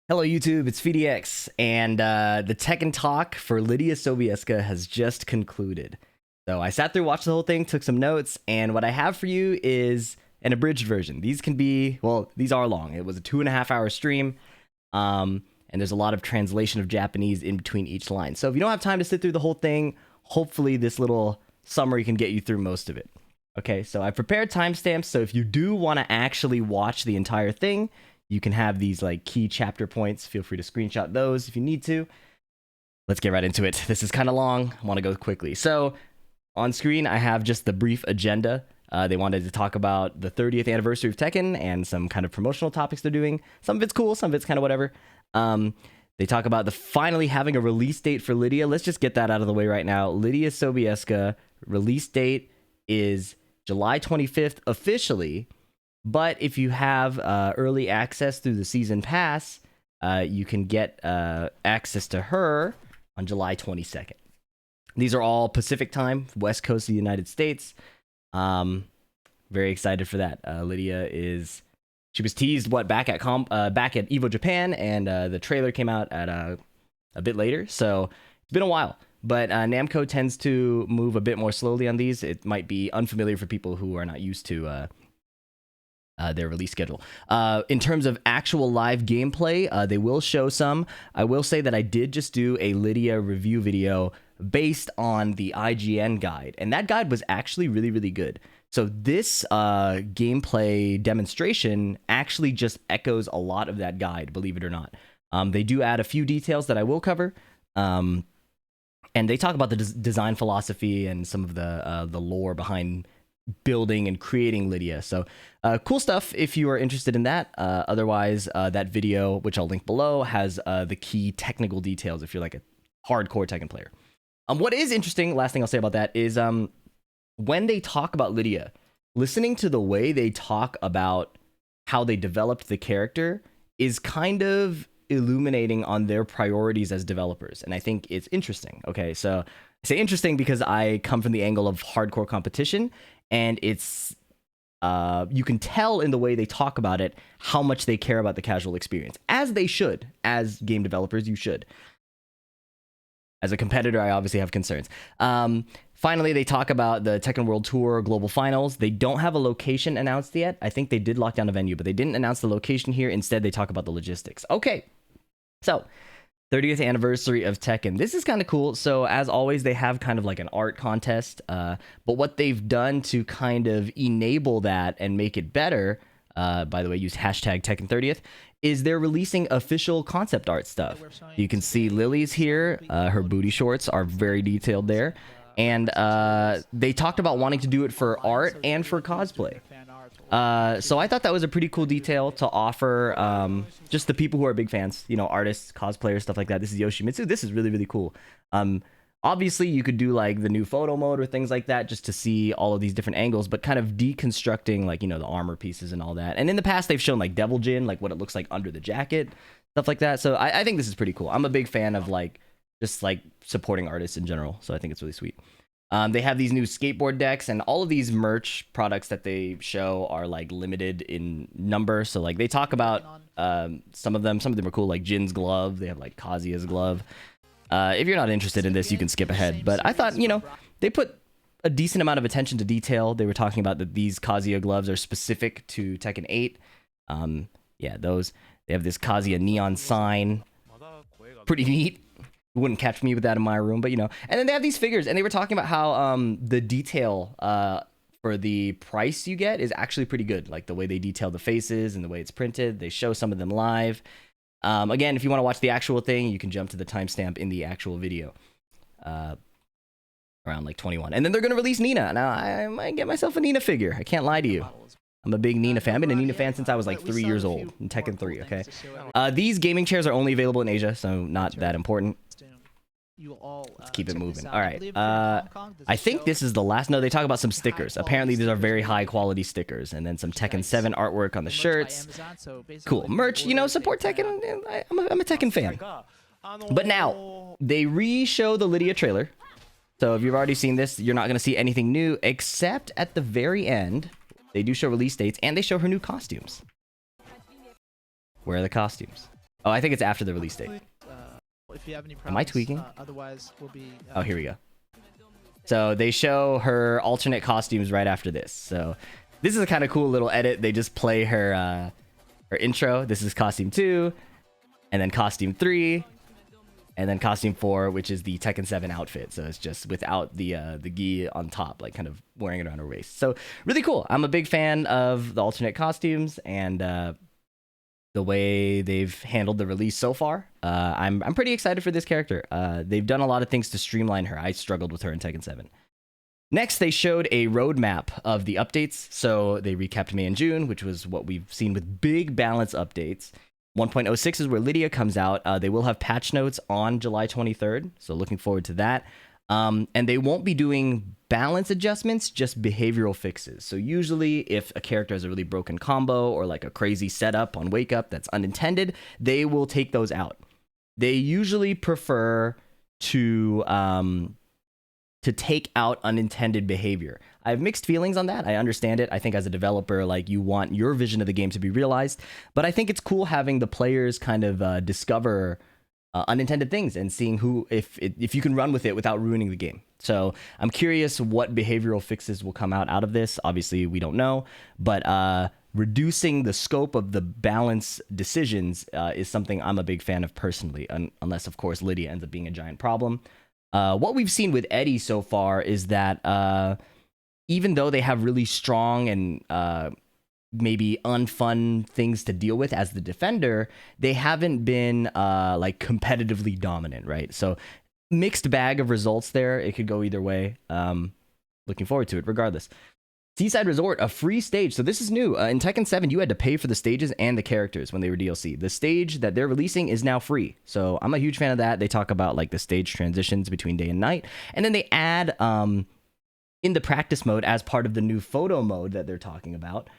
Hello YouTube, it's PhiDX, and the Tekken talk for Lidia Sobieska has just concluded. So I sat through, watched the whole thing, took some notes, and what I have for you is an abridged version. These can be, well, these are long. It was a 2.5-hour stream, and there's a lot of translation of Japanese in between each line. So if you don't have time to sit through the whole thing, hopefully this little summary can get you through most of it. Okay, so I prepared timestamps, so if you do want to actually watch the entire thing, you can have these like key chapter points. Feel free to screenshot those if you need to. Let's get right into it. This is kind of long. I want to go quickly. So on screen, I have just the brief agenda. They wanted to talk about the 30th anniversary of Tekken and some kind of promotional topics they're doing. Some of it's cool, some of it's kind of whatever. They talk about the finally having a release date for Lidia. Let's just get that out of the way right now. Lidia Sobieska release date is July 25th officially. But if you have early access through the season pass, you can get access to her on July 22nd. These are all Pacific time, West Coast of the United States. Very excited for that. Lidia she was teased back at Evo Japan, and the trailer came out at a bit later. So it's been a while. But Namco tends to move a bit more slowly on these. It might be unfamiliar for people who are not used to their release schedule. In terms of actual live gameplay, they will show some. I will say that I did just do a Lidia review video based on the IGN guide, and that guide was actually really, really good. So this gameplay demonstration actually just echoes a lot of that guide, believe it or not. They do add a few details that I will cover, and they talk about the design philosophy and some of the lore behind building and creating Lidia. So cool stuff if you are interested in that. Otherwise, that video, which I'll link below, has the key technical details if you're like a hardcore Tekken player. What is interesting, last thing I'll say about that, is when they talk about Lidia, listening to the way they talk about how they developed the character is kind of illuminating on their priorities as developers. And I think it's interesting. Okay, so I say interesting because I come from the angle of hardcore competition, and it's you can tell in the way they talk about it how much they care about the casual experience, as they should. As game developers, you should. As a competitor, I obviously have concerns. Finally, they talk about the Tekken World Tour Global Finals. They don't have a location announced yet. I think they did lock down a venue, but they didn't announce the location here. Instead, they talk about the logistics. Okay, so 30th anniversary of Tekken. This is kind of cool. So as always, they have kind of like an art contest. But what they've done to kind of enable that and make it better, by the way, use hashtag Tekken 30th, is they're releasing official concept art stuff. You can see Lily's here. Her booty shorts are very detailed there. And they talked about wanting to do it for art and for cosplay. So I thought that was a pretty cool detail to offer just the people who are big fans, you know, artists, cosplayers, stuff like that. This is Yoshimitsu. This is really, really cool. Obviously, you could do like the new photo mode or things like that just to see all of these different angles, but kind of deconstructing like, you know, the armor pieces and all that. And in the past, they've shown like Devil Jin, like what it looks like under the jacket, stuff like that. So I think this is pretty cool. I'm a big fan of like just like supporting artists in general. So I think it's really sweet. They have these new skateboard decks, and all of these merch products that they show are like limited in number. So like they talk about some of them are cool, like Jin's glove. They have like Kazuya's glove. If you're not interested in this, you can skip ahead. But I thought, you know, they put a decent amount of attention to detail. They were talking about that these Kazuya gloves are specific to Tekken 8. Yeah, those. They have this Kazuya neon sign. Pretty neat. Wouldn't catch me with that in my room, but you know. And then they have these figures, and they were talking about how the detail for the price you get is actually pretty good. Like the way they detail the faces and the way it's printed. They show some of them live. Again, if you want to watch the actual thing, you can jump to the timestamp in the actual video. Around like 21. And then they're going to release Nina. Now, I might get myself a Nina figure. I can't lie to you. I'm a big Nina fan. I've been a Nina fan since I was like 3 years old in Tekken 3, okay? These gaming chairs are only available in Asia, so not that important. Let's keep it moving. All right. I think this is the last. No, they talk about some stickers. Apparently, these are very high quality stickers. And then some Tekken 7 artwork on the shirts. Cool. Merch, you know, support Tekken. I'm a Tekken fan. But now, they re-show the Lidia trailer. So if you've already seen this, you're not going to see anything new, except at the very end. They do show release dates, and they show her new costumes. Where are the costumes? Oh, I think it's after the release date. If you have any problems, Am I tweaking? Otherwise, we'll be. Oh, here we go. So they show her alternate costumes right after this. So this is a kind of cool little edit. They just play her her intro. This is costume 2, and then costume 3, and then costume 4, which is the Tekken 7 outfit. So it's just without the gi on top, like kind of wearing it around her waist. So really cool. I'm a big fan of the alternate costumes and the way they've handled the release so far. I'm pretty excited for this character. They've done a lot of things to streamline her. I struggled with her in Tekken 7. Next, they showed a roadmap of the updates. So they recapped May and June, which was what we've seen with big balance updates. 1.06 is where Lidia comes out. They will have patch notes on July 23rd, so looking forward to that. And they won't be doing balance adjustments, just behavioral fixes. So usually if a character has a really broken combo or like a crazy setup on Wake Up that's unintended, they will take those out. They usually prefer to take out unintended behavior. I have mixed feelings on that. I understand it. I think as a developer, like, you want your vision of the game to be realized, but I think it's cool having the players kind of discover unintended things and seeing if you can run with it without ruining the game. So I'm curious what behavioral fixes will come out of this. Obviously, we don't know, but reducing the scope of the balance decisions is something I'm a big fan of personally, unless, of course, Lidia ends up being a giant problem. What we've seen with Eddie so far is that even though they have really strong and maybe unfun things to deal with as the defender, they haven't been like competitively dominant, right? So mixed bag of results there. It could go either way. Looking forward to it regardless. Seaside Resort, a free stage. So this is new. In Tekken 7, you had to pay for the stages and the characters when they were DLC. The stage that they're releasing is now free. So I'm a huge fan of that. They talk about like the stage transitions between day and night. And then they add in the practice mode, as part of the new photo mode that they're talking about,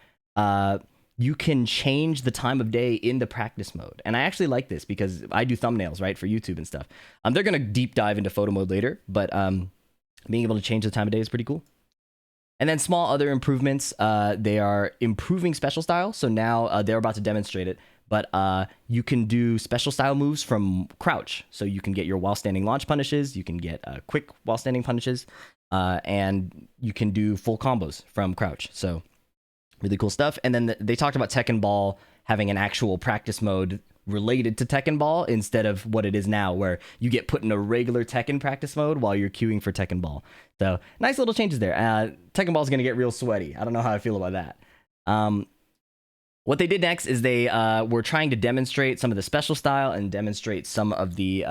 you can change the time of day in the practice mode. And I actually like this because I do thumbnails, right, for YouTube and stuff. They're going to deep dive into photo mode later, but being able to change the time of day is pretty cool. And then small other improvements, they are improving special style. So now they're about to demonstrate it, but you can do special style moves from crouch. So you can get your while standing launch punishes, you can get quick while standing punishes, and you can do full combos from crouch. So really cool stuff. And then they talked about Tekken Ball having an actual practice mode related to Tekken Ball instead of what it is now, where you get put in a regular Tekken practice mode while you're queuing for Tekken Ball. So nice little changes there. Tekken Ball is going to get real sweaty. I don't know how I feel about that. What they did next is they were trying to demonstrate some of the special style and demonstrate some of the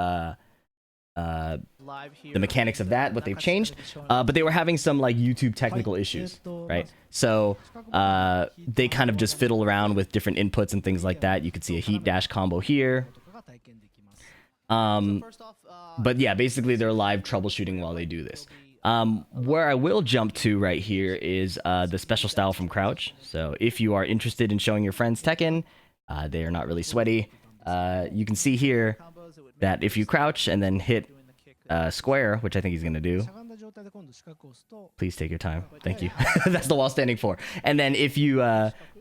mechanics of that, what they've changed, but they were having some like YouTube technical issues, right? So they kind of just fiddle around with different inputs and things like that. You could see a heat dash combo here. But yeah, basically they're live troubleshooting while they do this. Where I will jump to right here is the special style from crouch. So if you are interested in showing your friends Tekken, they are not really sweaty. You can see here that if you crouch and then hit square, which I think he's going to do. Please take your time. Thank you. That's the wall standing for. And then if you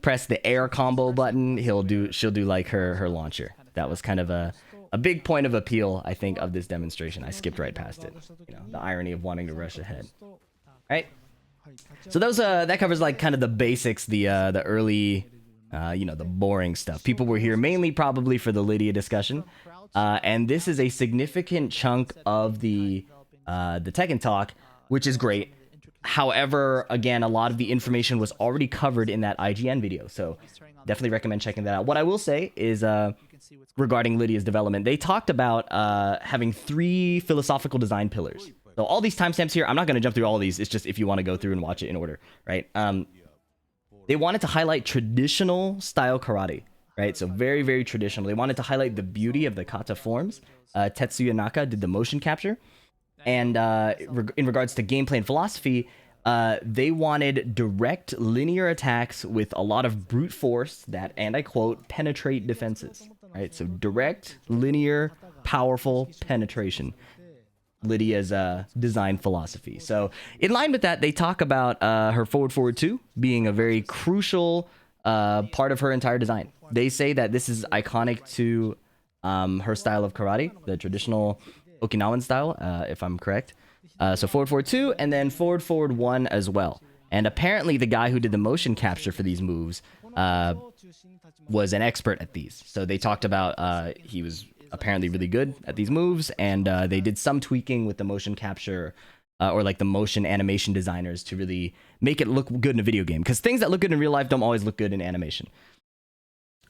press the air combo button, she'll do like her launcher. That was kind of a big point of appeal, I think, of this demonstration. I skipped right past it. You know, the irony of wanting to rush ahead. Right? So those that covers like kind of the basics, the early the boring stuff. People were here mainly probably for the Lidia discussion. And this is a significant chunk of the Tekken talk, which is great. However, again, a lot of the information was already covered in that IGN video, so definitely recommend checking that out. What I will say is, regarding Lidia's development, they talked about having 3 philosophical design pillars. So all these timestamps here, I'm not going to jump through all of these. It's just if you want to go through and watch it in order, right? They wanted to highlight traditional style karate. Right, so very, very traditional. They wanted to highlight the beauty of the kata forms. Tetsuya Naka did the motion capture. And in regards to gameplay and philosophy, they wanted direct linear attacks with a lot of brute force that, and I quote, penetrate defenses. Right, so direct, linear, powerful penetration. Lidia's design philosophy. So in line with that, they talk about her forward 2 being a very crucial part of her entire design. They say that this is iconic to her style of karate, the traditional Okinawan style, if I'm correct. So forward, forward 2, and then forward, forward 1 as well. And apparently the guy who did the motion capture for these moves was an expert at these. So they talked about he was apparently really good at these moves, and they did some tweaking with the motion capture or like the motion animation designers to really make it look good in a video game. Because things that look good in real life don't always look good in animation.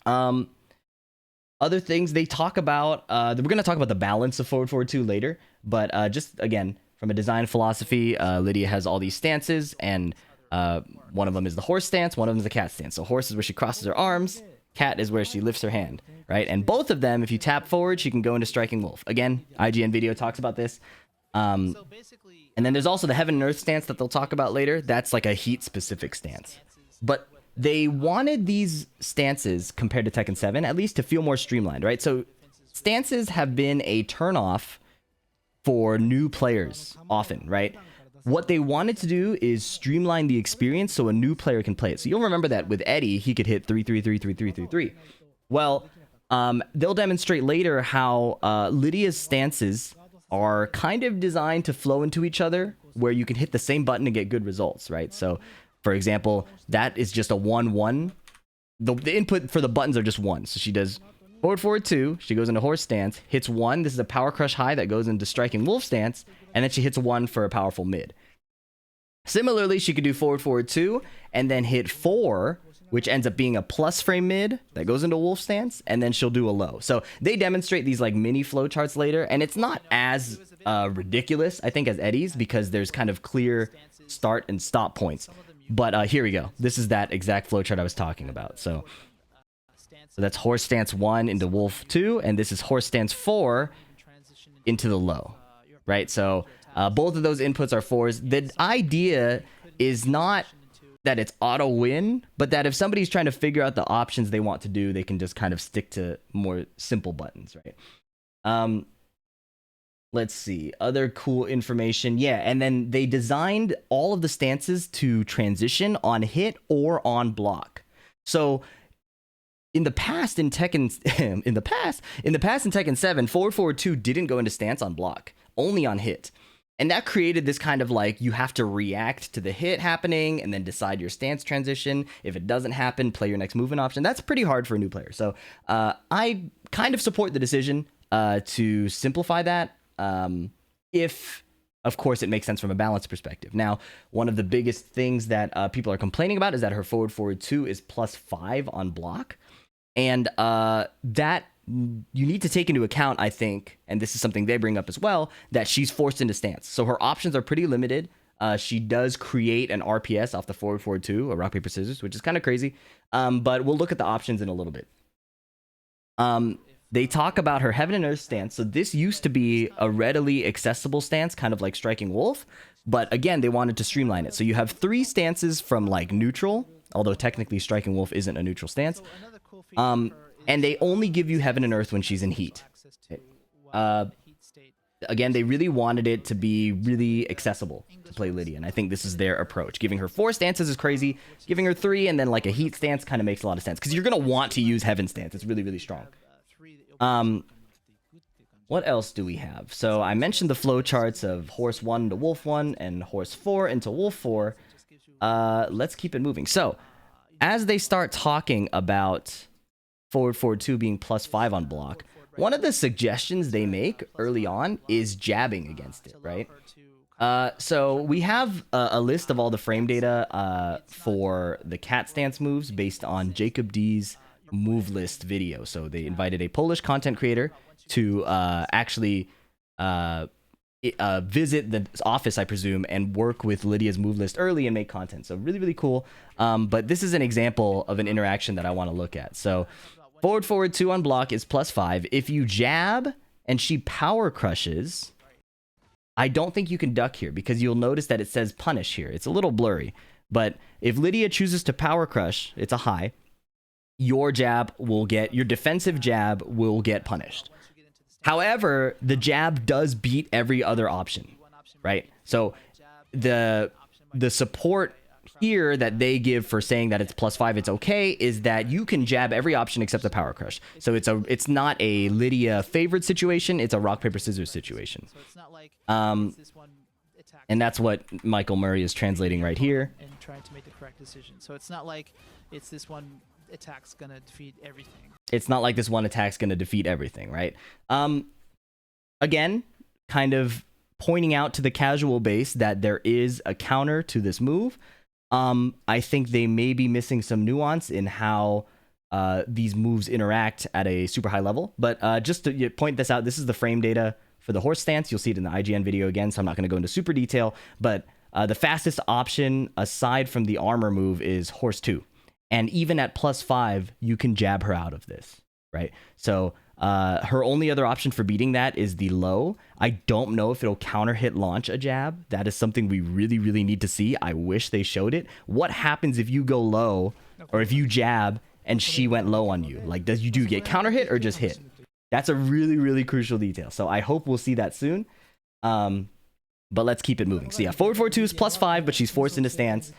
Other things they talk about, we're going to talk about the balance of forward, forward 2 later. But just, again, from a design philosophy, Lidia has all these stances, and one of them is the horse stance, one of them is the cat stance. So horse is where she crosses her arms, cat is where she lifts her hand, right? And both of them, if you tap forward, she can go into striking wolf. Again, IGN video talks about this. And then there's also the heaven and earth stance that they'll talk about later. That's like a heat specific stance. But they wanted these stances compared to Tekken 7 at least to feel more streamlined, right? So stances have been a turnoff for new players often, right? What they wanted to do is streamline the experience so a new player can play it. So you'll remember that with Eddie, he could hit 3-3-3-3-3-3-3. Well, they'll demonstrate later how Lydia's stances are kind of designed to flow into each other, where you can hit the same button and get good results, right? So, for example, that is just a 1-1. The input for the buttons are just 1. So she does forward, forward 2. She goes into horse stance, hits 1. This is a power crush high that goes into striking wolf stance, and then she hits 1 for a powerful mid. Similarly, she could do forward, forward 2, and then hit 4, which ends up being a plus frame mid that goes into wolf stance, and then she'll do a low. So they demonstrate these like mini flowcharts later, and it's not as ridiculous, I think, as Eddie's, because there's kind of clear start and stop points. But here we go. This is that exact flowchart I was talking about. So that's horse stance 1 into wolf 2, and this is horse stance 4 into the low, right? So both of those inputs are 4s. The idea is not that it's auto win, but that if somebody's trying to figure out the options they want to do, they can just kind of stick to more simple buttons, right? Let's see, other cool information. Yeah, and then they designed all of the stances to transition on hit or on block. So in the past in Tekken in the past in Tekken 7, forward, forward 2 didn't go into stance on block, only on hit. And that created this kind of like, you have to react to the hit happening and then decide your stance transition. If it doesn't happen, play your next movement option. That's pretty hard for a new player. So I kind of support the decision to simplify that. If, of course, it makes sense from a balance perspective. Now, one of the biggest things that people are complaining about is that her forward, forward 2 is +5 on block. And that you need to take into account, I think, and this is something they bring up as well, that she's forced into stance. So her options are pretty limited. She does create an RPS off the forward, forward 2, or rock, paper, scissors, which is kind of crazy. But we'll look at the options in a little bit. They talk about her heaven and earth stance. So this used to be a readily accessible stance, kind of like striking wolf. But again, they wanted to streamline it. So you have 3 stances from like neutral, although technically striking wolf isn't a neutral stance. And they only give you heaven and earth when she's in heat. Again, they really wanted it to be really accessible to play Lidia, and I think this is their approach. Giving her 4 stances is crazy. Giving her 3 and then like a heat stance kind of makes a lot of sense, because you're going to want to use heaven stance. It's really, really strong. What else do we have? So I mentioned the flow charts of horse 1 into wolf 1 and horse 4 into wolf 4. Let's keep it moving. So as they start talking about forward, forward 2 being +5 on block, one of the suggestions they make early on is jabbing against it, right? So we have a list of all the frame data for the cat stance moves based on Jacob D's move list video. So they invited a Polish content creator to actually visit the office, I presume, and work with Lydia's move list early and make content. So really, really cool. But this is an example of an interaction that I want to look at. So forward, forward 2 on block is +5. If you jab and she power crushes, I don't think you can duck here, because you'll notice that it says punish here. It's a little blurry. But if Lidia chooses to power crush, it's a high, your defensive jab will get punished. However, the jab does beat every other option, right? So the support here that they give for saying that it's +5, it's okay, is that you can jab every option except the power crush. So it's not a Lidia favored situation, it's a rock paper scissors situation. So it's not like this one attack. And that's what Michael Murray is translating right here. And trying to make the correct decision. So it's not like it's this one attack's gonna defeat everything. It's not like this one attack's going to defeat everything, right? Again, kind of pointing out to the casual base that there is a counter to this move. I think they may be missing some nuance in how these moves interact at a super high level. But just to point this out, this is the frame data for the horse stance. You'll see it in the IGN video again, so I'm not going to go into super detail. But the fastest option aside from the armor move is horse 2. And even at +5, you can jab her out of this, right? So her only other option for beating that is the low. I don't know if it'll counter hit launch a jab. That is something we really, really need to see. I wish they showed it. What happens if you go low or if you jab and she went low on you? Like, do you get counter hit or just hit? That's a really, really crucial detail. So I hope we'll see that soon. But let's keep it moving. So yeah, forward 4-2 is +5, but she's forced into stance.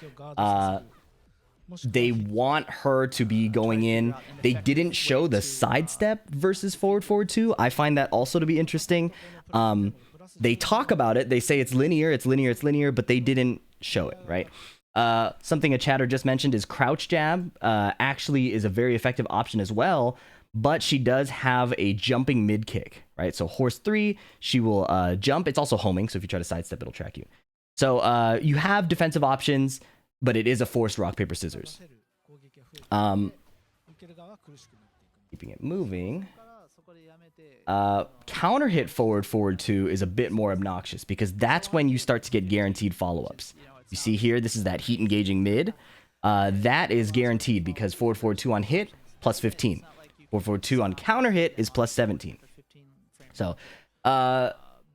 They want her to be going in. They didn't show the sidestep versus forward 4-2. I find that also to be interesting. They talk about it. They say it's linear, but they didn't show it, right? Something a chatter just mentioned is crouch jab. Actually is a very effective option as well, but she does have a jumping mid kick, right? So horse 3, she will jump. It's also homing, so if you try to sidestep, it'll track you. So you have defensive options, but it is a forced rock, paper, scissors. Keeping it moving. Counter hit forward 2 is a bit more obnoxious because that's when you start to get guaranteed follow-ups. You see here, this is that heat engaging mid. That is guaranteed because forward 2 on hit, +15. Forward 2 on counter hit is +17. So,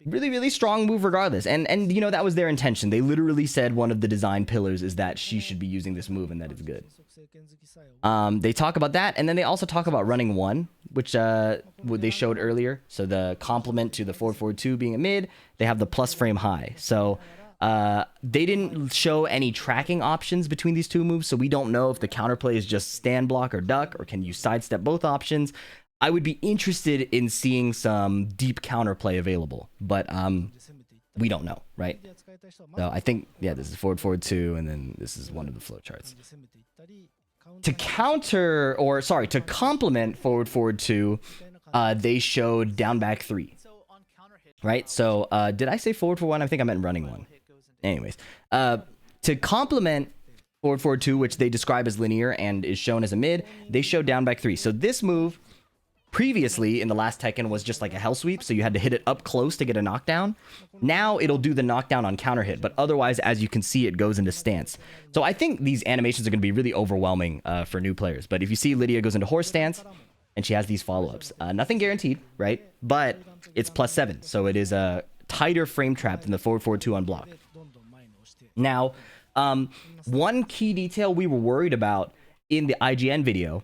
really, really strong move regardless. And you know, that was their intention. They literally said one of the design pillars is that she should be using this move and that it's good. They talk about that, and then they also talk about running 1, which they showed earlier. So the complement to the forward 2 being a mid, they have the plus frame high. So they didn't show any tracking options between these two moves, so we don't know if the counterplay is just stand block or duck, or can you sidestep both options. I would be interested in seeing some deep counterplay available, but we don't know, right? So I think, yeah, this is forward 2, and then this is one of the flowcharts. To complement forward 2, they showed down back 3, right? So did I say forward 1? I think I meant running 1. Anyways, to complement forward 2, which they describe as linear and is shown as a mid, they showed down back 3. So this move previously in the last Tekken was just like a hell sweep, so you had to hit it up close to get a knockdown. Now it'll do the knockdown on counter hit, but otherwise, as you can see, it goes into stance. So I think these animations are going to be really overwhelming for new players. But if you see Lidia goes into horse stance and she has these follow-ups, nothing guaranteed, right? But it's +7, so it is a tighter frame trap than the forward 2 on block. Now, one key detail we were worried about in the IGN video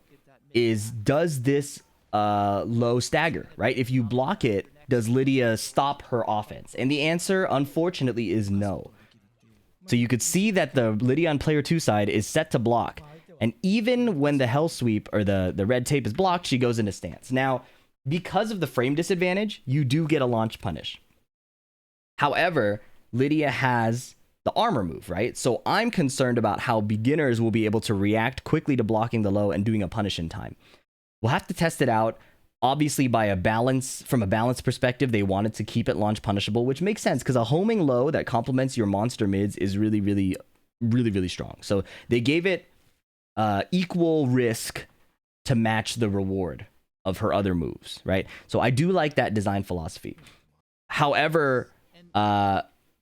is, does this low stagger, right? If you block it, does Lidia stop her offense? And the answer, unfortunately, is no. So you could see that the Lidia on player 2 side is set to block. And even when the hell sweep or the red tape is blocked, she goes into stance. Now, because of the frame disadvantage, you do get a launch punish. However, Lidia has the armor move, right? So I'm concerned about how beginners will be able to react quickly to blocking the low and doing a punish in time. We'll have to test it out. Obviously, from a balance perspective, they wanted to keep it launch punishable, which makes sense because a homing low that complements your monster mids is really, really, really, really strong. So they gave it equal risk to match the reward of her other moves, right? So I do like that design philosophy. However,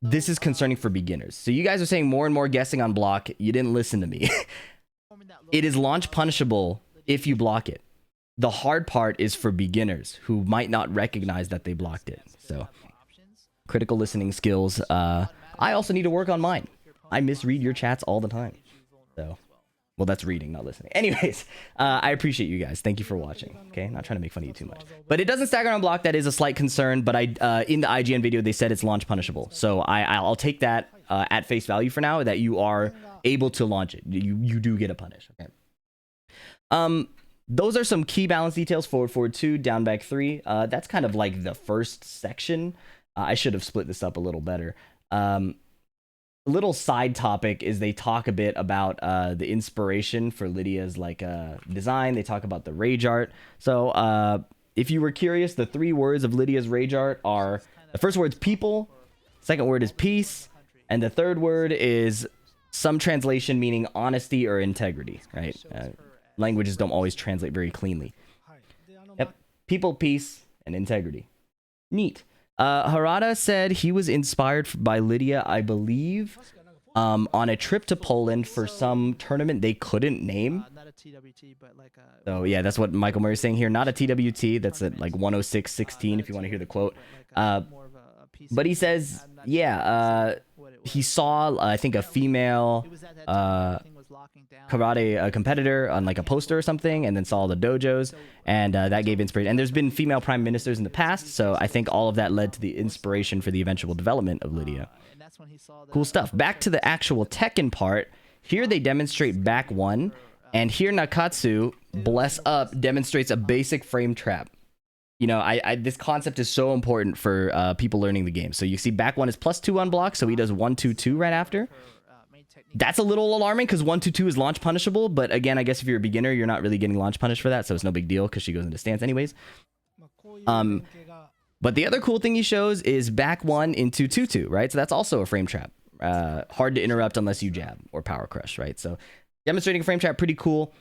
this is concerning for beginners. So you guys are saying more and more guessing on block. You didn't listen to me. It is launch punishable if you block it. The hard part is for beginners who might not recognize that they blocked it. So critical listening skills. I also need to work on mine. I misread your chats all the time. So Well, that's reading, not listening. Anyways, I appreciate you guys. Thank you for watching. Okay, not trying to make fun of you too much. But it doesn't stagger on block. That is a slight concern. But in the IGN video, they said it's launch punishable. So I'll take that at face value for now, that you are able to launch it. You do get a punish. Okay. Those are some key balance details. Forward 2, down back 3. That's kind of like the first section. I should have split this up a little better. Little side topic is they talk a bit about the inspiration for Lidia's design. They talk about the rage art. So if you were curious, the 3 words of Lidia's rage art are, the first word's people, second word is peace, and the third word is some translation meaning honesty or integrity, right? Languages don't always translate very cleanly. Yep. People, peace, and integrity. Neat. Harada said he was inspired by Lidia, I believe, on a trip to Poland for some tournament they couldn't name. Not a TWT, but like a... So yeah, that's what Michael Murray's saying here. Not a TWT. That's at like 106.16 if you want to hear the quote. But he says, yeah, he saw, I think, a female karate competitor on like a poster or something, and then saw the dojos, and that gave inspiration. And there's been female prime ministers in the past, so I think all of that led to the inspiration for the eventual development of Lidia. Cool stuff. Back to the actual Tekken part. Here they demonstrate back 1, and here Nakatsu, bless up, demonstrates a basic frame trap. You know, this concept is so important for people learning the game. So you see back 1 is +2 on block, so he does 1-2-2 right after. That's a little alarming because 1-2-2 is launch punishable, but again, I guess if you're a beginner, you're not really getting launch punish for that, so it's no big deal because she goes into stance anyways. But the other cool thing he shows is back 1 into 2-2, right? So that's also a frame trap. Hard to interrupt unless you jab or power crush, right? So demonstrating a frame trap, pretty cool.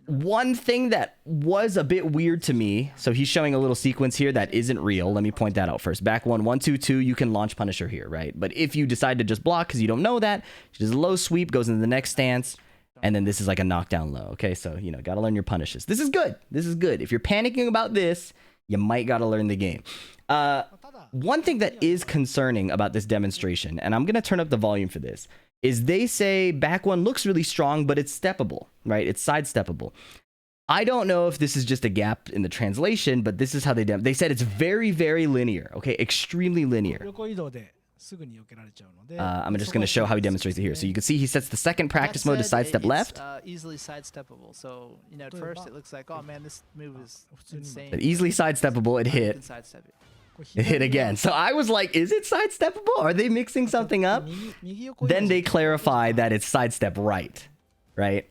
One thing that was a bit weird to me, so he's showing a little sequence here that isn't real. Let me point that out first. Back 1, 1-2-2, you can launch punisher here, right? But if you decide to just block because you don't know that, she does a low sweep, goes into the next stance, and then this is like a knockdown low. Okay, so, you know, gotta learn your punishes. This is good. This is good. If you're panicking about this, you might gotta learn the game. One thing that is concerning about this demonstration, and I'm gonna turn up the volume for this, is they say back 1 looks really strong, but it's steppable, right? It's sidesteppable. I don't know if this is just a gap in the translation, but this is how they said it's very, very linear, okay? Extremely linear. I'm just going to show how he demonstrates it here. So you can see he sets the second practice mode to sidestep left. Easily sidesteppable. So, you know, at first it looks like, oh man, this move is insane. But easily sidesteppable, it hit. It hit again. So I was like, is it sidesteppable? Are they mixing something up? Then they clarify that it's sidestep right, right?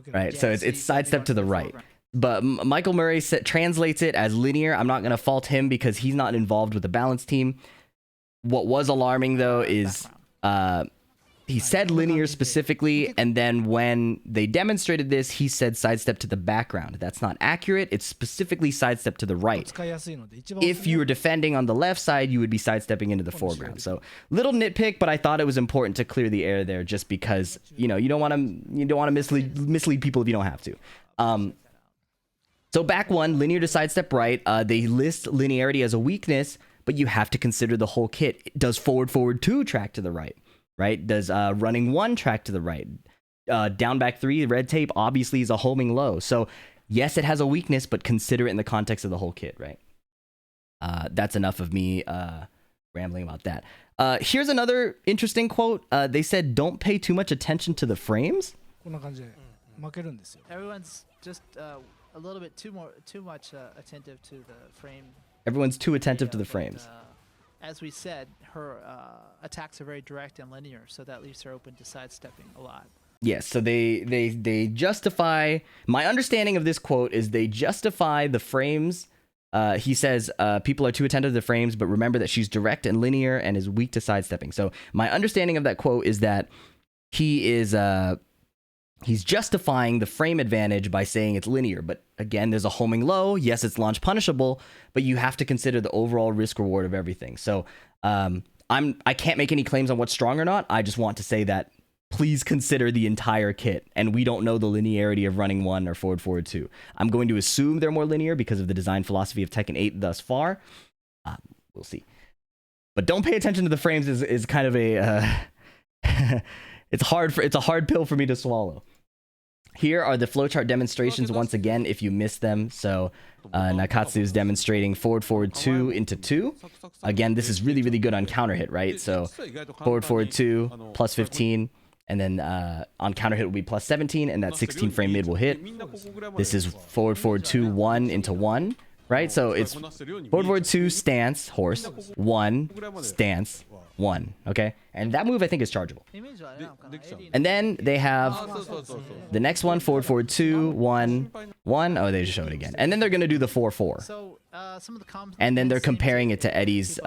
Right, so it's sidestep to the right. But Michael Murray translates it as linear. I'm not going to fault him because he's not involved with the balance team. What was alarming, though, is he said linear specifically, and then when they demonstrated this, he said sidestep to the background. That's not accurate. It's specifically sidestep to the right. If you were defending on the left side, you would be sidestepping into the foreground. So little nitpick, but I thought it was important to clear the air there, just because you know you don't want to mislead people if you don't have to. So back 1, linear to sidestep right. They list linearity as a weakness, but you have to consider the whole kit. Does forward 2 track to the right? Right? Does running 1 track to the right? Down back 3, red tape obviously is a homing low. So yes, it has a weakness, but consider it in the context of the whole kit, right? That's enough of me rambling about that. Here's another interesting quote. They said, don't pay too much attention to the frames. Everyone's just a little bit too much attentive to the frame. Everyone's too attentive to the frames. As we said, her attacks are very direct and linear, so that leaves her open to sidestepping a lot. Yes, so they justify... My understanding of this quote is they justify the frames. He says, people are too attentive to the frames, but remember that she's direct and linear and is weak to sidestepping. So my understanding of that quote is that he is... He's justifying the frame advantage by saying it's linear, but again, there's a homing low. Yes, it's launch punishable, but you have to consider the overall risk reward of everything. So I can't make any claims on what's strong or not. I just want to say that please consider the entire kit, and we don't know the linearity of running 1 or forward 2. I'm going to assume they're more linear because of the design philosophy of Tekken 8 thus far. We'll see. But don't pay attention to the frames is kind of a it's a hard pill for me to swallow. Here are the flowchart demonstrations once again if you missed them. So Nakatsu is demonstrating forward forward 2 into 2. Again, this is really good on counter hit, right? So forward forward 2 plus 15, and then on counter hit will be plus 17, and that 16 frame mid will hit. This is forward forward 2 1 into 1, right? So it's forward forward 2 stance horse 1 stance 1, okay? And that move I think is chargeable. And then they have the next one, forward forward 2 1 1. Oh, they just show it again. And then they're gonna do the 4 4. And then they're comparing it to Eddie's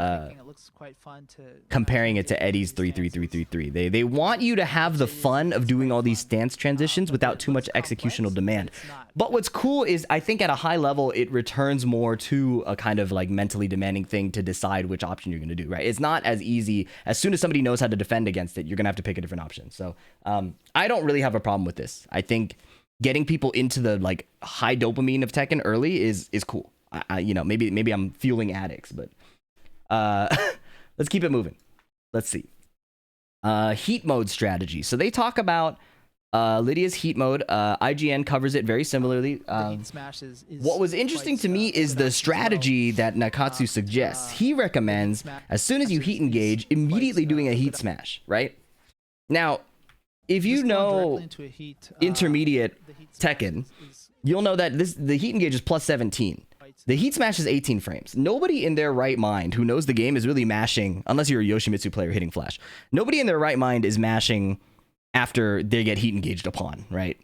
comparing it to Eddie's 3 3 3 3 3. They want you to have the fun of doing all these stance transitions without too much executional demand. But what's cool is I think at a high level it returns more to a kind of like mentally demanding thing to decide which option you're going to do, right? It's not as easy. As soon as somebody knows how to defend against it, you're going to have to pick a different option. So I don't really have a problem with this. I think getting people into the like high dopamine of Tekken early is cool. You know, maybe I'm fueling addicts, but let's keep it moving. Let's see. Heat mode strategy. So they talk about Lidia's heat mode. IGN covers it very similarly. What was interesting to me is the strategy that Nakatsu suggests. He recommends, as soon as you heat engage, immediately doing a heat smash, right? Now, if you know intermediate Tekken, you'll know that the heat engage is plus 17. The heat smash is 18 frames. Nobody in their right mind who knows the game is really mashing, unless you're a Yoshimitsu player hitting flash. Nobody in their right mind is mashing after they get heat engaged upon, right?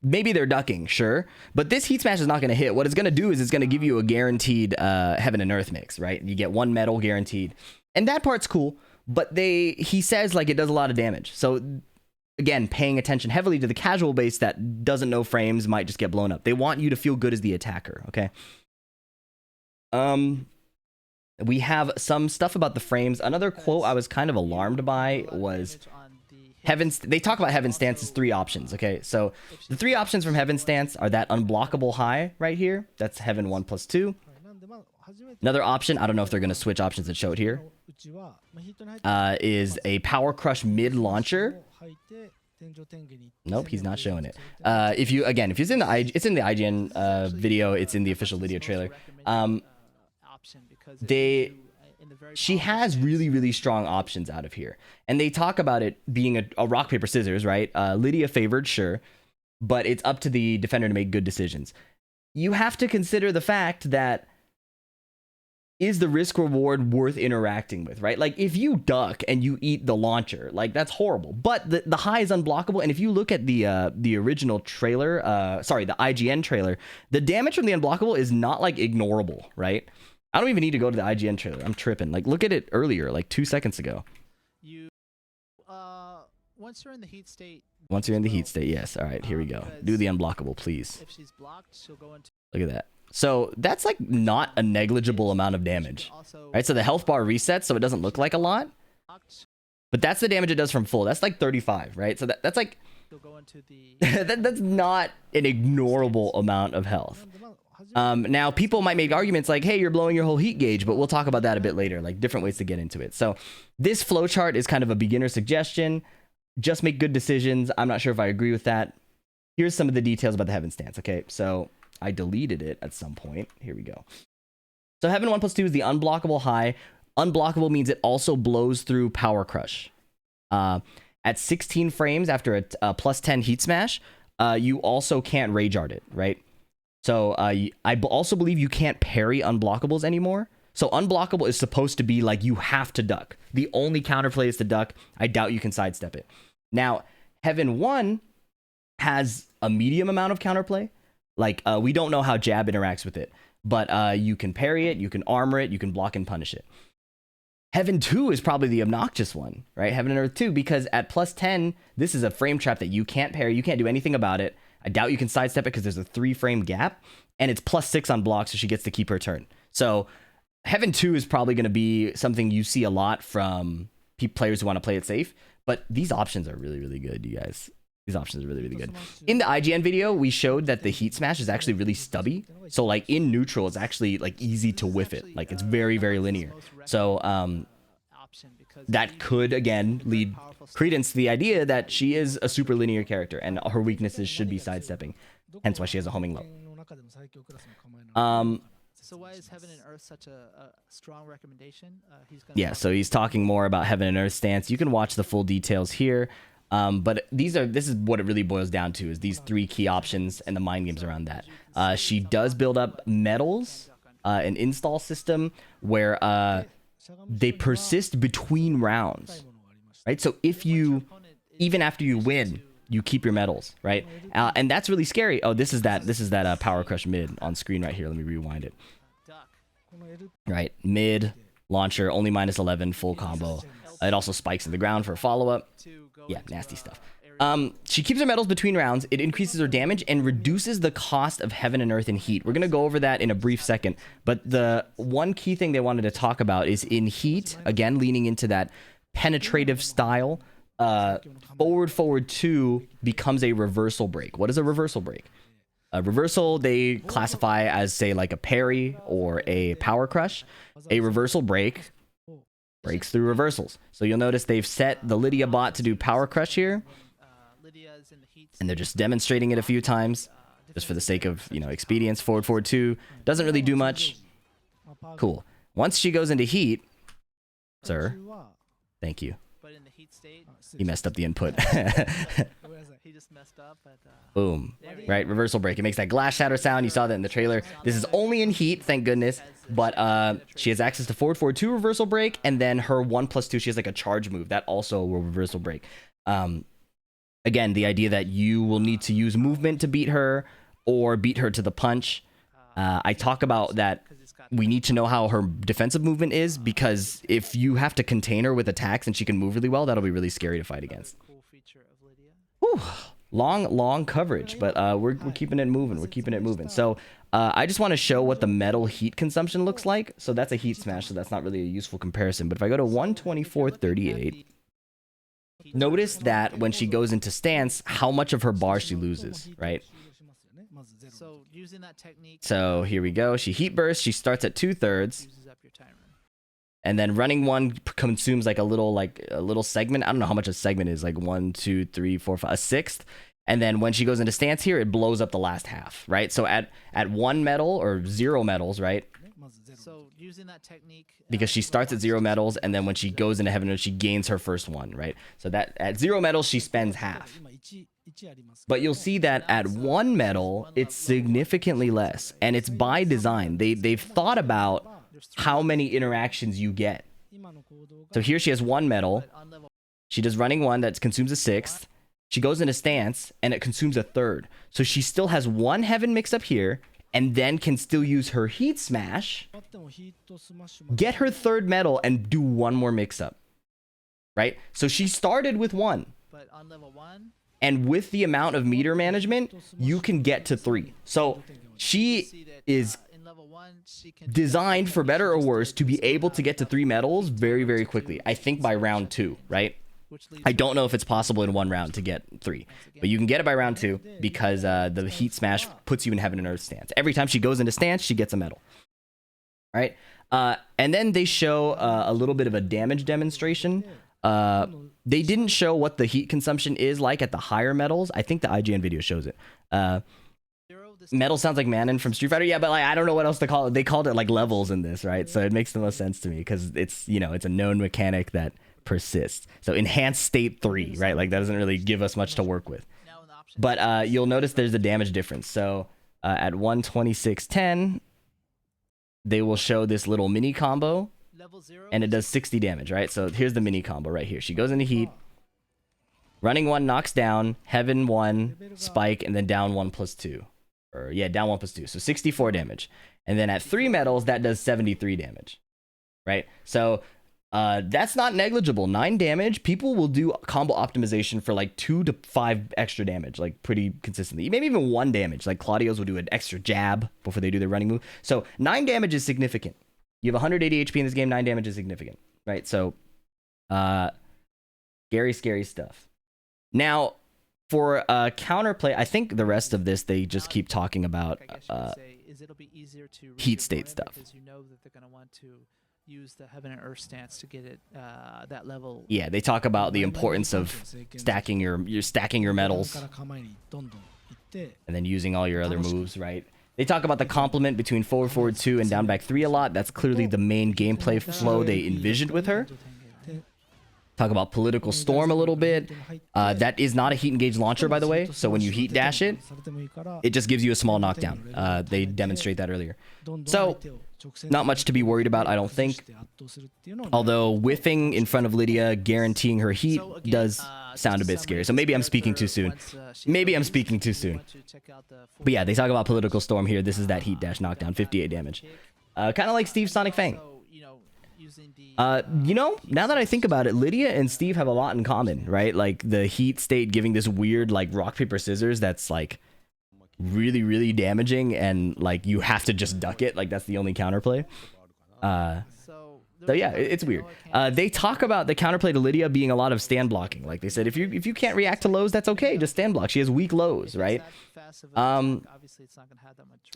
Maybe they're ducking, sure, but this heat smash is not going to hit. What it's going to do is it's going to give you a guaranteed heaven and earth mix, right? You get 1 medal guaranteed, and that part's cool. But he says like it does a lot of damage. So again, paying attention heavily to the casual base that doesn't know frames might just get blown up. They want you to feel good as the attacker, okay? We have some stuff about the frames. Another quote I was kind of alarmed by was they talk about Heaven Stance's 3 options, okay? So the 3 options from Heaven Stance are that unblockable high right here. That's Heaven 1 plus 2. Another option, I don't know if they're going to switch options and show it here, is a Power Crush mid launcher. Nope, he's not showing it. If it's in the IGN video, it's in the official Lidia trailer. She has really strong options out of here, and they talk about it being a rock paper scissors, right? Lidia favored, sure, but it's up to the defender to make good decisions. You have to consider the fact that is the risk reward worth interacting with, right? Like if you duck and you eat the launcher, like that's horrible, but the high is unblockable. And if you look at the original trailer, the IGN trailer, the damage from the unblockable is not like ignorable, right? I don't even need to go to the IGN trailer. I'm tripping. Like look at it earlier, like 2 seconds ago. Once you're in the heat state. Once you're in the heat state, yes. All right, here we go. Do the unblockable, please. If she's blocked, she'll go into. Look at that. So that's like not a negligible amount of damage, right? So the health bar resets, so it doesn't look like a lot, but that's the damage it does from full. That's like 35, right? So that's like that's not an ignorable amount of health. Now people might make arguments like, hey, you're blowing your whole heat gauge, but we'll talk about that a bit later, like different ways to get into it. So this flowchart is kind of a beginner suggestion. Just make good decisions. I'm not sure if I agree with that. Here's some of the details about the Heaven Stance, okay? So I deleted it at some point. Here we go. So Heaven 1 plus 2 is the unblockable high. Unblockable means it also blows through Power Crush. At 16 frames after a plus 10 heat smash, you also can't Rage Art it, right? So I also believe you can't parry unblockables anymore. So unblockable is supposed to be like you have to duck. The only counterplay is to duck. I doubt you can sidestep it. Now, Heaven 1 has a medium amount of counterplay. Like, we don't know how jab interacts with it, but you can parry it, you can armor it, you can block and punish it. Heaven 2 is probably the obnoxious one, right? Heaven and Earth 2, because at plus 10, this is a frame trap that you can't parry, you can't do anything about it. I doubt you can sidestep it because there's a 3-frame gap, and it's plus 6 on block, so she gets to keep her turn. So Heaven 2 is probably going to be something you see a lot from players who want to play it safe, but these options are really good, you guys. These options are really good. In the IGN video, we showed that the heat smash is actually really stubby. So like in neutral, it's actually like easy to whiff it. Like it's very linear. So that could again lead credence to the idea that she is a super linear character and her weaknesses should be sidestepping, hence why she has a homing low. So why is Heaven and Earth such a strong recommendation? Yeah, so he's talking more about Heaven and Earth stance. You can watch the full details here. But this is what it really boils down to, is these 3 key options and the mind games around that. She does build up medals, an install system where they persist between rounds, right? So if you, even after you win, you keep your medals, right? And that's really scary. Oh, this is that Power Crush mid on screen right here. Let me rewind it. Right, mid launcher, only -11, full combo. It also spikes in the ground for a follow-up. Yeah, nasty stuff. She keeps her medals between rounds. It increases her damage and reduces the cost of Heaven and Earth in heat. We're going to go over that in a brief second. But the one key thing they wanted to talk about is in heat, again, leaning into that penetrative style, forward 2 becomes a reversal break. What is a reversal break? A reversal, they classify as, say, like a parry or a power crush. A reversal break breaks through reversals. So you'll notice they've set the Lidia bot to do power crush here. And they're just demonstrating it a few times, just for the sake of, expedience. Forward 2 doesn't really do much. Cool. Once she goes into heat, sir, thank you. But in the heat state, He messed up the input. he just messed up. But, Boom. Right, reversal break. It makes that glass shatter sound. You saw that in the trailer. This is only in heat, thank goodness. But she has access to forward 2 reversal break, and then her 1+2, she has like a charge move that also will reversal break. Again, the idea that you will need to use movement to beat her or beat her to the punch. I talk about that we need to know how her defensive movement is, because if you have to contain her with attacks and she can move really well, that'll be really scary to fight against. Whew. Long coverage, but we're keeping it moving. We're keeping it moving. So I just want to show what the metal heat consumption looks like. So that's a heat smash, so that's not really a useful comparison. But if I go to 124.38, notice that when she goes into stance, how much of her bar she loses, right? So using that technique. So here we go. She heat bursts. She starts at 2/3. And then running 1 consumes like a little segment. I don't know how much a segment is, like 1, 2, 3, 4, 5, a sixth. And then when she goes into stance here, it blows up the last half, right? So at 1 medal or 0 medals, right? So using that technique, because she starts at 0 medals, and then when she goes into Heaven, she gains her first 1, right? So that at 0 medals, she spends half. But you'll see that at 1 medal, it's significantly less, and it's by design. They've thought about how many interactions you get. So here she has 1 medal. She does running 1 that consumes a sixth. She goes into stance, and it consumes a third. So she still has 1 Heaven mix up here, and then can still use her heat smash, get her 3rd medal, and do 1 more mix up, right? So she started with 1. but on level 1, and with the amount of meter management, you can get to 3. So she is in level 1, she can designed, for better or worse, to be able to get to 3 medals very, very quickly. I think by round 2, right? I don't know if it's possible in 1 round to get 3, but you can get it by round 2 because the heat smash puts you in Heaven and Earth stance. Every time she goes into stance, she gets a medal. All right, and then they show a little bit of a damage demonstration. They didn't show what the heat consumption is like at the higher medals. I think the IGN video shows it. Metal sounds like Manon from Street Fighter. Yeah, but like I don't know what else to call it. They called it like levels in this, right? So it makes the most sense to me because it's it's a known mechanic that persists. So enhanced state 3, right? Like that doesn't really give us much to work with. But you'll notice there's a damage difference. So at 126.10, they will show this little mini combo, and it does 60 damage, right? So here's the mini combo right here. She goes into heat, running 1 knocks down, Heaven 1, spike, and then down 1+2. Or yeah, down 1+2. So 64 damage. And then at 3 medals, that does 73 damage, right? So that's not negligible. 9 damage. People will do combo optimization for like 2 to 5 extra damage, like pretty consistently. Maybe even 1 damage. Like Claudio's will do an extra jab before they do their running move. So 9 damage is significant. You have 180 HP in this game. 9 damage is significant, right? So, scary stuff. Now, for counterplay, I think the rest of this they just keep talking about heat state stuff. because you know that they're going to want to use the heaven and earth stance to get it that level. Yeah, they talk about the importance of stacking your metals and then using all your other moves, right? They talk about the complement between forward forward 2 and down back 3 a lot. That's clearly the main gameplay flow they envisioned with her. Talk about political storm a little bit. That is not a heat engage launcher, by the way. So when you heat dash it, it just gives you a small knockdown. They demonstrate that earlier. So not much to be worried about, I don't think. Although whiffing in front of Lydia, guaranteeing her heat, does sound a bit scary. So maybe I'm speaking too soon. Maybe I'm speaking too soon. But yeah, they talk about political storm here. This is that heat dash knockdown, 58 damage. Kind of like Steve's Sonic Fang. You know, now that I think about it, Lydia and Steve have a lot in common, right? Like the heat state giving this weird like rock paper scissors that's like really, really damaging, and like you have to just duck it. Like that's the only counterplay. So yeah, it's weird. They talk about the counterplay to Lydia being a lot of stand blocking. Like they said, if you can't react to lows, that's okay. Just stand block. She has weak lows, right?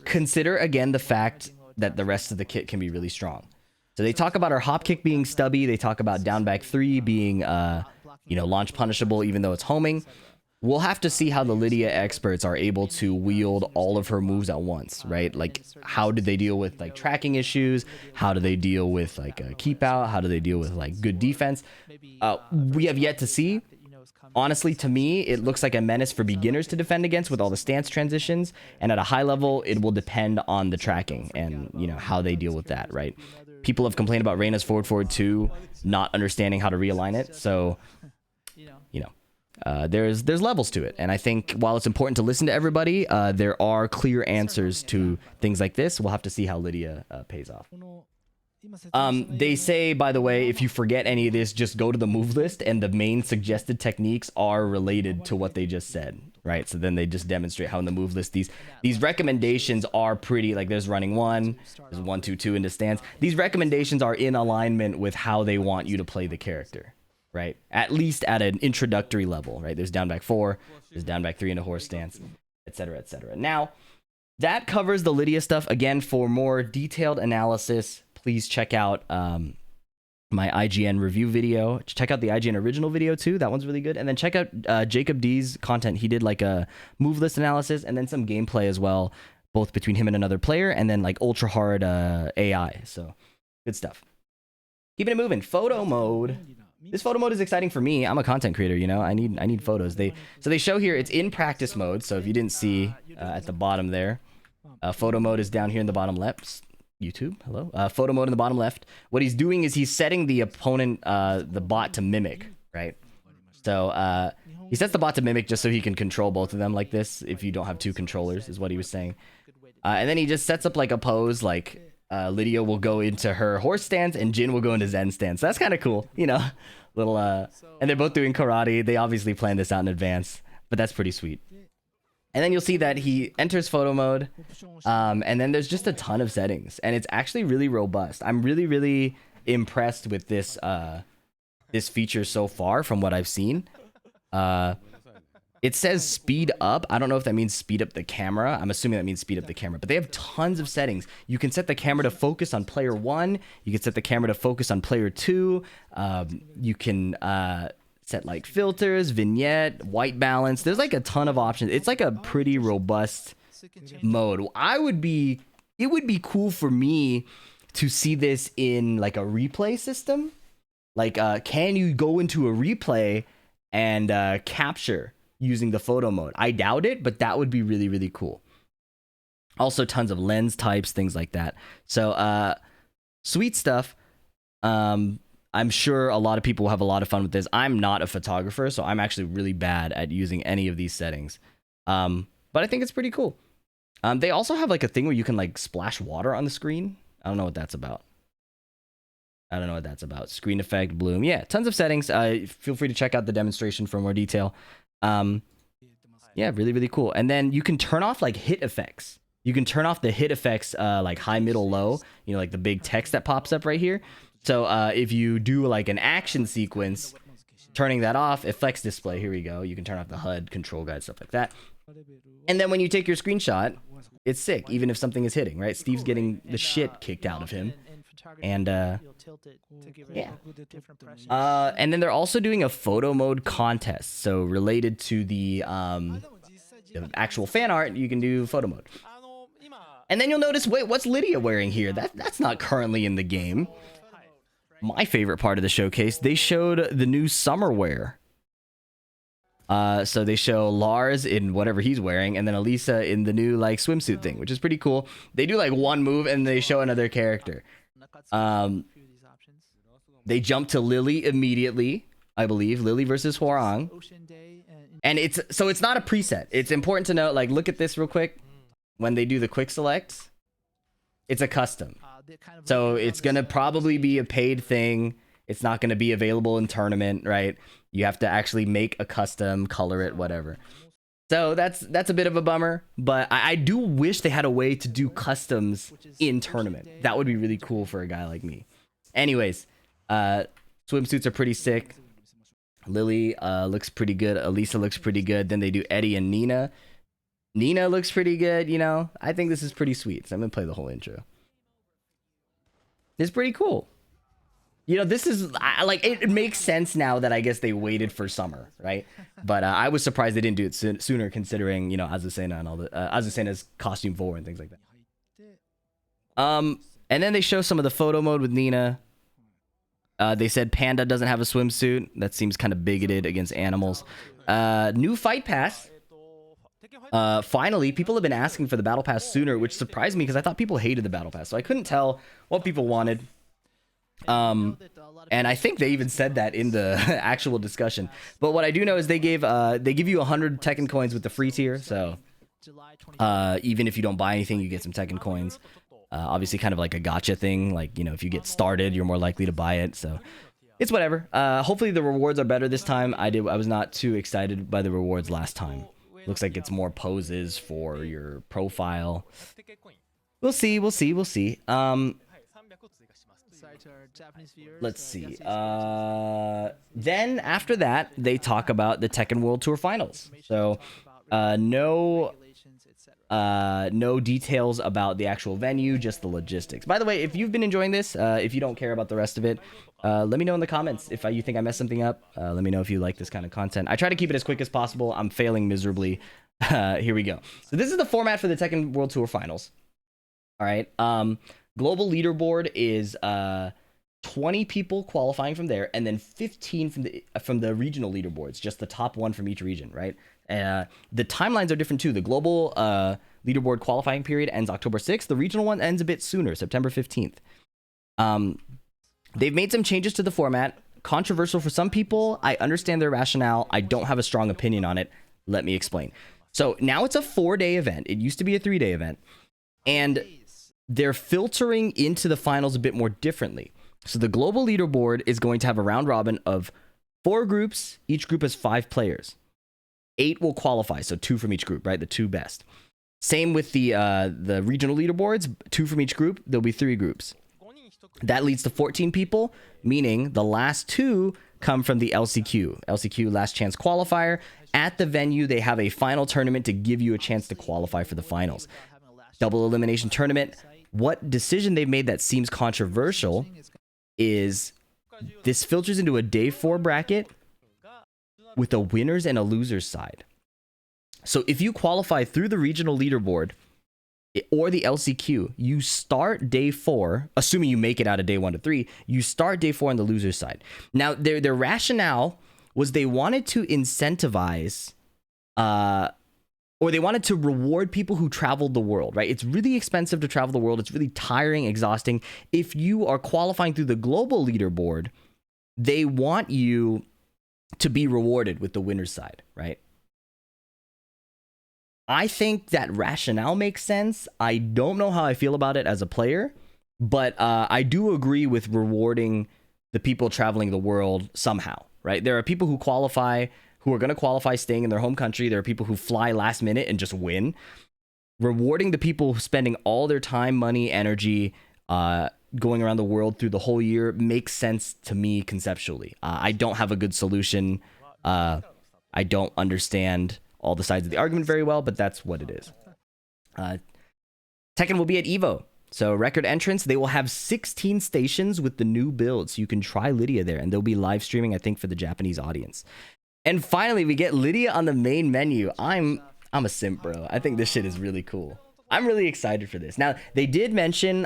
Consider again the fact that the rest of the kit can be really strong. So they talk about her hop kick being stubby. They talk about down back 3 being, you know, launch punishable even though it's homing. We'll have to see how the Lidia experts are able to wield all of her moves at once, right? Like, how did they deal with like tracking issues? How do they deal with like a keep out? How do they deal with like good defense? We have yet to see. Honestly, to me, it looks like a menace for beginners to defend against with all the stance transitions. And at a high level, it will depend on the tracking and, you know, how they deal with that, right? People have complained about Reyna's forward 2 not understanding how to realign it. So, you know, there's levels to it. And I think while it's important to listen to everybody, there are clear answers to things like this. We'll have to see how Lydia pays off. They say, by the way, if you forget any of this, just go to the move list, and the main suggested techniques are related to what they just said, right? So then they just demonstrate how in the move list these recommendations are pretty, like there's running 1, there's 1 2 2 into stance. These recommendations are in alignment with how they want you to play the character, right? At least at an introductory level, right? There's down back 4, there's down back 3 into horse stance, etc., etc. Now, that covers the Lydia stuff. Again, for more detailed analysis, please check out my IGN review video. Check out the IGN original video too. That one's really good. And then check out Jacob D's content. He did like a move list analysis and then some gameplay as well, both between him and another player, and then like ultra hard AI. So good stuff. Keeping it moving. Photo mode. This photo mode is exciting for me. I'm a content creator, you know. I need photos. So they show here it's in practice mode. So if you didn't see at the bottom there, photo mode is down here in the bottom left. YouTube, hello. Photo mode in the bottom left. What he's doing is he's setting the opponent, the bot to mimic, right? So he sets the bot to mimic just so he can control both of them like this. If you don't have 2 controllers, is what he was saying. And then he just sets up like a pose, like Lydia will go into her horse stance and Jin will go into Zen stance. So that's kind of cool, you know. Little and they're both doing karate. They obviously planned this out in advance, but that's pretty sweet. And then you'll see that he enters photo mode, and then there's just a ton of settings, and it's actually really robust. I'm really, really impressed with this this feature so far from what I've seen. It says speed up. I don't know if that means speed up the camera. I'm assuming that means speed up the camera, but they have tons of settings. You can set the camera to focus on player 1. You can set the camera to focus on player 2. You can set like filters, vignette, white balance. There's like a ton of options. It's like a pretty robust mode. It would be cool for me to see this in like a replay system. Like, can you go into a replay and capture using the photo mode? I doubt it, but that would be really, really cool. Also, tons of lens types, things like that. So, sweet stuff. I'm sure a lot of people will have a lot of fun with this. I'm not a photographer, so I'm actually really bad at using any of these settings. But I think it's pretty cool. They also have like a thing where you can like splash water on the screen. I don't know what that's about. Screen effect, bloom. Yeah, tons of settings. Feel free to check out the demonstration for more detail. Yeah, really, really cool. And then you can turn off like hit effects. You can turn off the hit effects like high, middle, low. You know, like the big text that pops up right here. So if you do like an action sequence, turning that off, effects display, here we go. You can turn off the HUD, control guide, stuff like that. And then when you take your screenshot, it's sick, even if something is hitting, right? Steve's getting the shit kicked out of him. And you'll tilt it to give it yeah. a different pressure. And then they're also doing a photo mode contest. So related to the actual fan art, you can do photo mode. And then you'll notice, wait, what's Lidia wearing here? That's not currently in the game. My favorite part of the showcase, they showed the new Summerwear. So they show Lars in whatever he's wearing, and then Elisa in the new like swimsuit thing, which is pretty cool. They do like one move and they show another character. They jump to Lily immediately, I believe. Lily versus Hwoarang. And it's not a preset. It's important to note, like, look at this real quick. When they do the quick select, it's a custom. So it's going to probably be a paid thing. It's not going to be available in tournament, right? You have to actually make a custom, color it, whatever. So that's a bit of a bummer, but I do wish they had a way to do customs in tournament. That would be really cool for a guy like me. Anyways, swimsuits are pretty sick. Lily looks pretty good. Elisa looks pretty good. Then they do Eddie and Nina. Nina looks pretty good, you know. I think this is pretty sweet. So I'm going to play the whole intro. It's pretty cool. You know, this is, like, it makes sense now that I guess they waited for summer, right? But I was surprised they didn't do it sooner, considering, you know, Azucena and all the, Azucena's costume 4 and things like that. And then they show some of the photo mode with Nina. They said Panda doesn't have a swimsuit. That seems kind of bigoted against animals. New fight pass. Finally, people have been asking for the battle pass sooner, which surprised me because I thought people hated the battle pass. So I couldn't tell what people wanted. And I think they even said that in the actual discussion. But what I do know is they give you 100 Tekken coins with the free tier. So even if you don't buy anything, you get some Tekken coins. Obviously kind of like a gotcha thing. Like, you know, if you get started, you're more likely to buy it. So it's whatever. Hopefully the rewards are better this time. I was not too excited by the rewards last time. Looks like it's more poses for your profile. We'll see. Let's see. Then after that, they talk about the Tekken World Tour Finals. So no details about the actual venue, just the logistics. By the way, if you've been enjoying this, if you don't care about the rest of it, let me know in the comments if you think I messed something up. Let me know if you like this kind of content. I try to keep it as quick as possible. I'm failing miserably. Here we go. So this is the format for the Tekken World Tour Finals. All right. Global leaderboard is 20 people qualifying from there, and then 15 from the regional leaderboards, just the top one from each region, right? The timelines are different too. The global leaderboard qualifying period ends October 6th. The regional one ends a bit sooner, September 15th. They've made some changes to the format. Controversial for some people. I understand their rationale. I don't have a strong opinion on it. Let me explain. So now it's a 4-day event. It used to be a 3-day event. And they're filtering into the finals a bit more differently. So the global leaderboard is going to have a round robin of 4 groups. Each group has 5 players. 8 will qualify, so 2 from each group, right? The 2 best. Same with the regional leaderboards, 2 from each group. There'll be 3 groups. That leads to 14 people, meaning the last 2 come from the LCQ. LCQ, last chance qualifier. At the venue, they have a final tournament to give you a chance to qualify for the finals. Double elimination tournament. What decision they've made that seems controversial is this filters into a day 4 bracket with a winners and a losers side. So if you qualify through the regional leaderboard or the LCQ, you start day 4, assuming you make it out of day 1 to 3, you start day 4 on the losers side. Now, their rationale was they wanted to incentivize, or they wanted to reward people who traveled the world, right? It's really expensive to travel the world. It's really tiring, exhausting. If you are qualifying through the global leaderboard, they want you to be rewarded with the winner's side, right? I think that rationale makes sense. I don't know how I feel about it as a player, but I do agree with rewarding the people traveling the world somehow, right? There are people who qualify, who are going to qualify staying in their home country. There are people who fly last minute and just win. Rewarding the people spending all their time, money, energy, going around the world through the whole year makes sense to me conceptually. I don't have a good solution. I don't understand all the sides of the argument very well, but that's what it is. Tekken will be at EVO. So record entrance, they will have 16 stations with the new build, so you can try Lidia there, and they'll be live streaming, I think, for the Japanese audience. And finally, we get Lidia on the main menu. I'm a simp, bro. I think this shit is really cool. I'm really excited for this. Now, they did mention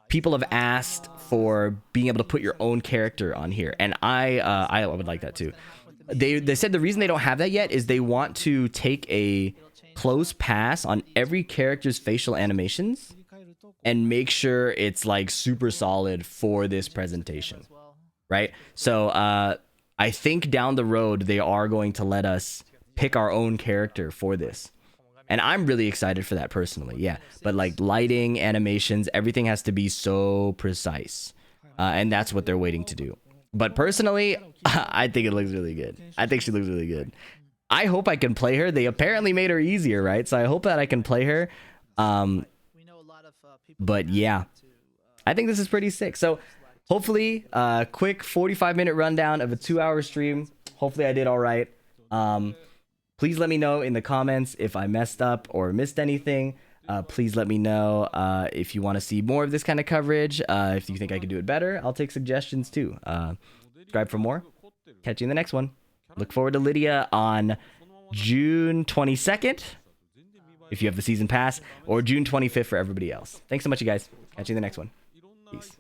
people have asked for being able to put your own character on here, and I would like that too. They said the reason they don't have that yet is they want to take a close pass on every character's facial animations and make sure it's like super solid for this presentation, right? So I think down the road they are going to let us pick our own character for this, and I'm really excited for that personally. Yeah, but like lighting, animations, everything has to be so precise, and that's what they're waiting to do. But personally, I think it looks really good. I think she looks really good. I hope I can play her. They apparently made her easier, right? So I hope that I can play her. But yeah, I think this is pretty sick. So hopefully, quick 45-minute rundown of a 2-hour stream. Hopefully I did all right. Please let me know in the comments if I messed up or missed anything. Please let me know if you want to see more of this kind of coverage. If you think I could do it better, I'll take suggestions too. Subscribe for more. Catch you in the next one. Look forward to Lidia on June 22nd, if you have the season pass, or June 25th for everybody else. Thanks so much, you guys. Catch you in the next one. Peace.